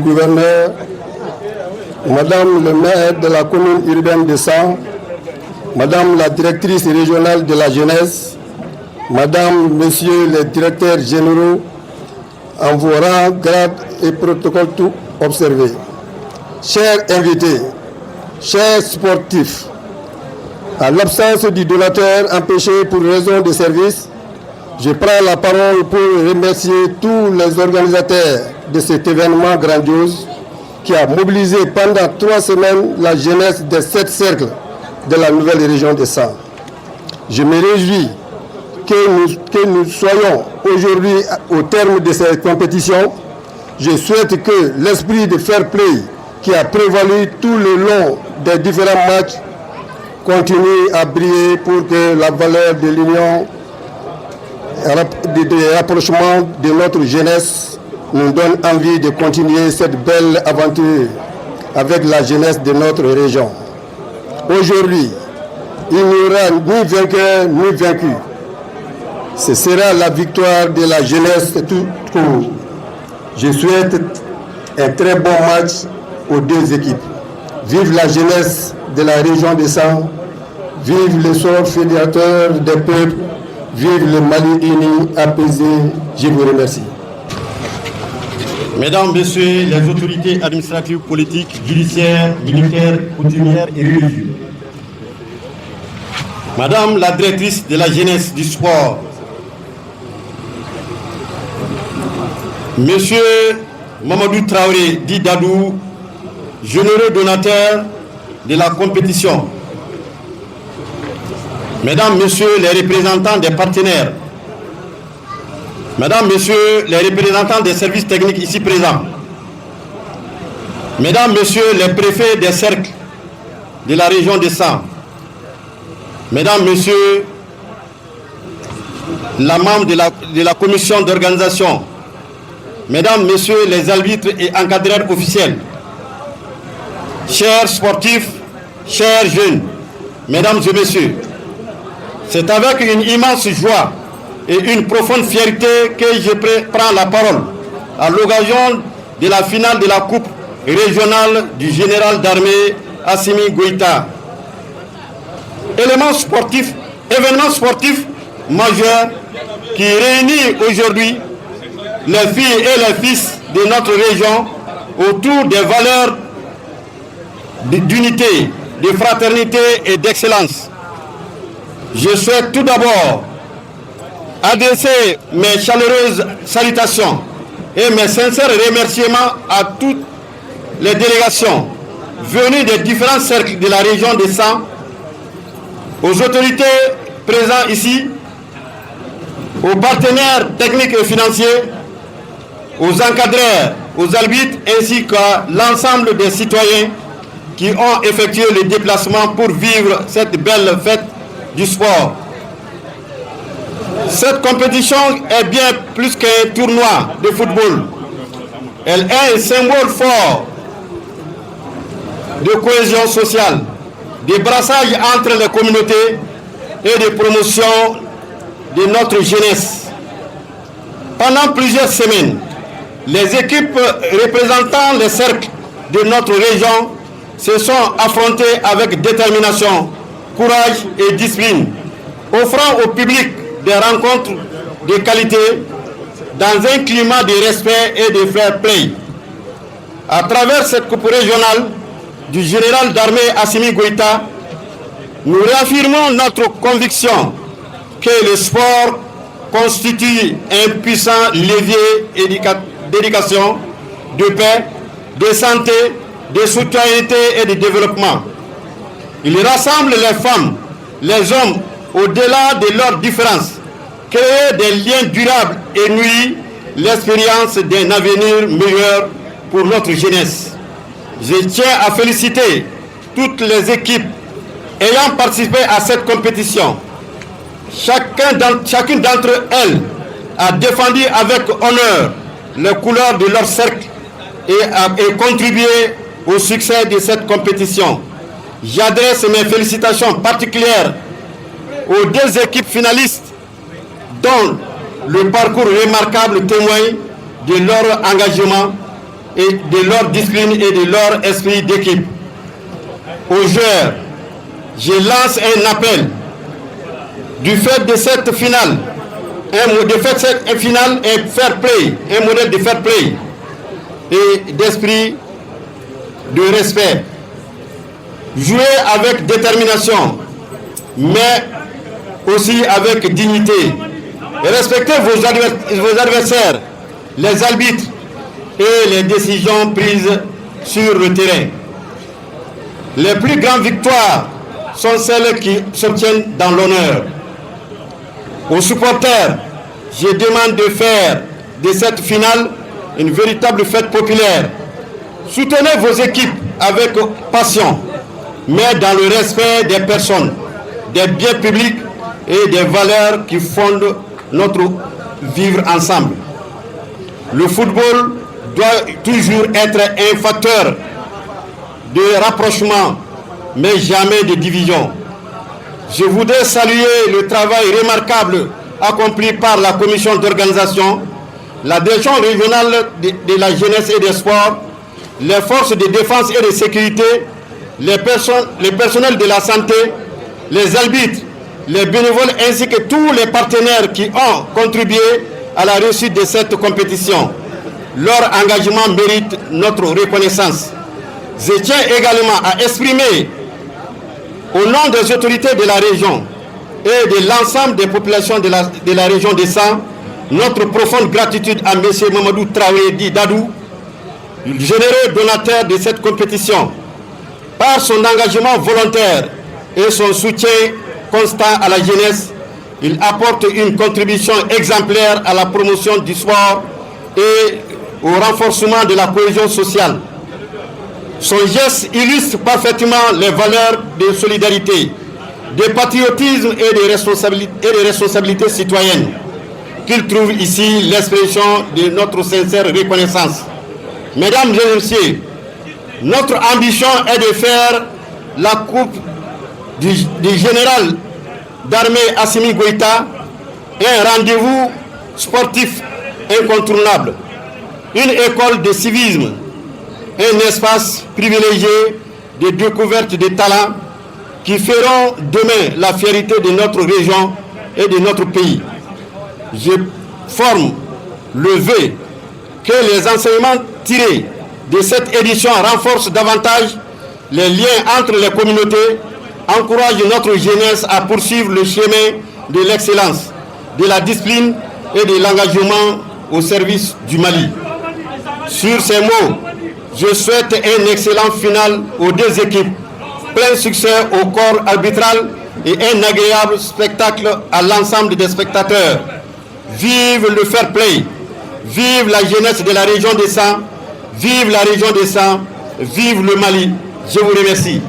Gouverneur, Madame le maire de la commune urbaine de Sam, Madame la directrice régionale de la jeunesse, Madame, Messieurs les directeurs généraux, en vos rangs, grades et protocoles tout observés. Chers invités, chers sportifs, à l'absence du donateur empêché pour raison de service, je prends la parole pour remercier tous les organisateurs de cet événement grandiose qui a mobilisé pendant 3 semaines la jeunesse des 7 cercles de la nouvelle région de Sam. Je me réjouis que nous soyons aujourd'hui au terme de cette compétition. Je souhaite que l'esprit de fair play qui a prévalu tout le long des différents matchs continue à briller pour que la valeur de l'union et de rapprochement de notre jeunesse nous donne envie de continuer cette belle aventure avec la jeunesse de notre région. Aujourd'hui, il n'y aura ni vainqueur ni vaincu. Ce sera la victoire de la jeunesse tout court. Je souhaite un très bon match aux 2 équipes. Vive la jeunesse de la région de Sam, vive le sort fédérateur des peuples, vive le Mali uni, apaisé. Je vous remercie. Mesdames, Messieurs les autorités administratives, politiques, judiciaires, militaires, coutumières et religieuses, Madame la directrice de la jeunesse du sport, Monsieur Mamadou Traoré Didadou, généreux donateur de la compétition, Mesdames, Messieurs les représentants des partenaires, Mesdames, Messieurs les représentants des services techniques ici présents, Mesdames, Messieurs les préfets des cercles de la région de Sam, Mesdames, Messieurs les membres de la commission d'organisation, Mesdames, Messieurs les arbitres et encadreurs officiels, chers sportifs, chers jeunes, Mesdames et Messieurs, c'est avec une immense joie et une profonde fierté que je prends la parole à l'occasion de la finale de la Coupe régionale du général d'armée Assimi Goïta. Événement sportif majeur qui réunit aujourd'hui les filles et les fils de notre région autour des valeurs d'unité, de fraternité et d'excellence. Je souhaite tout d'abord adresser mes chaleureuses salutations et mes sincères remerciements à toutes les délégations venues des différents cercles de la région de Sam, aux autorités présentes ici, aux partenaires techniques et financiers, aux encadreurs, aux arbitres ainsi qu'à l'ensemble des citoyens qui ont effectué le déplacement pour vivre cette belle fête du sport. Cette compétition est bien plus qu'un tournoi de football. Elle est un symbole fort de cohésion sociale, de brassage entre les communautés et de promotion de notre jeunesse. Pendant plusieurs semaines, les équipes représentant les cercles de notre région se sont affrontées avec détermination, courage et discipline, offrant au public des rencontres de qualité dans un climat de respect et de fair play. À travers cette coupe régionale du général d'armée Assimi Goïta, nous réaffirmons notre conviction que le sport constitue un puissant levier d'éducation, de paix, de santé, de citoyenneté et de développement. Il rassemble les femmes, les hommes, au-delà de leurs différences, créer des liens durables et nourrir l'expérience d'un avenir meilleur pour notre jeunesse. Je tiens à féliciter toutes les équipes ayant participé à cette compétition. Chacune d'entre elles a défendu avec honneur les couleurs de leur cercle et contribué au succès de cette compétition. J'adresse mes félicitations particulières aux 2 équipes finalistes dont le parcours remarquable témoigne de leur engagement et de leur discipline et de leur esprit d'équipe. Aux joueurs, je lance un appel. Du fait de cette finale, un fair play, un modèle de fair play et d'esprit de respect. Jouez avec détermination, mais aussi avec dignité. Respectez vos adversaires, les arbitres et les décisions prises sur le terrain. Les plus grandes victoires sont celles qui s'obtiennent dans l'honneur. Aux supporters, je demande de faire de cette finale une véritable fête populaire. Soutenez vos équipes avec passion, mais dans le respect des personnes, des biens publics et des valeurs qui fondent notre vivre ensemble. Le football doit toujours être un facteur de rapprochement, mais jamais de division. Je voudrais saluer le travail remarquable accompli par la commission d'organisation, la direction régionale de la jeunesse et des sports, les forces de défense et de sécurité, les personnels de la santé, les arbitres, les bénévoles ainsi que tous les partenaires qui ont contribué à la réussite de cette compétition. Leur engagement mérite notre reconnaissance. Je tiens également à exprimer au nom des autorités de la région et de l'ensemble des populations de la région des Sangs, notre profonde gratitude à M. Mamadou Traoré Di Dadou, généreux donateur de cette compétition. Par son engagement volontaire et son soutien constant à la jeunesse, il apporte une contribution exemplaire à la promotion du sport et au renforcement de la cohésion sociale. Son geste illustre parfaitement les valeurs de solidarité, de patriotisme et de responsabilité citoyenne, qu'il trouve ici l'expression de notre sincère reconnaissance. Mesdames et messieurs, notre ambition est de faire la coupe du général d'armée Assimi Goïta un rendez-vous sportif incontournable, une école de civisme, un espace privilégié de découverte de talents qui feront demain la fierté de notre région et de notre pays. Je forme le vœu que les enseignements tirés de cette édition renforcent davantage les liens entre les communautés, encouragent notre jeunesse à poursuivre le chemin de l'excellence, de la discipline et de l'engagement au service du Mali. Sur ces mots, je souhaite un excellent final aux deux équipes, plein succès au corps arbitral et un agréable spectacle à l'ensemble des spectateurs. Vive le fair play, vive la jeunesse de la région des Sangs, vive la région des Sangs, vive le Mali. Je vous remercie.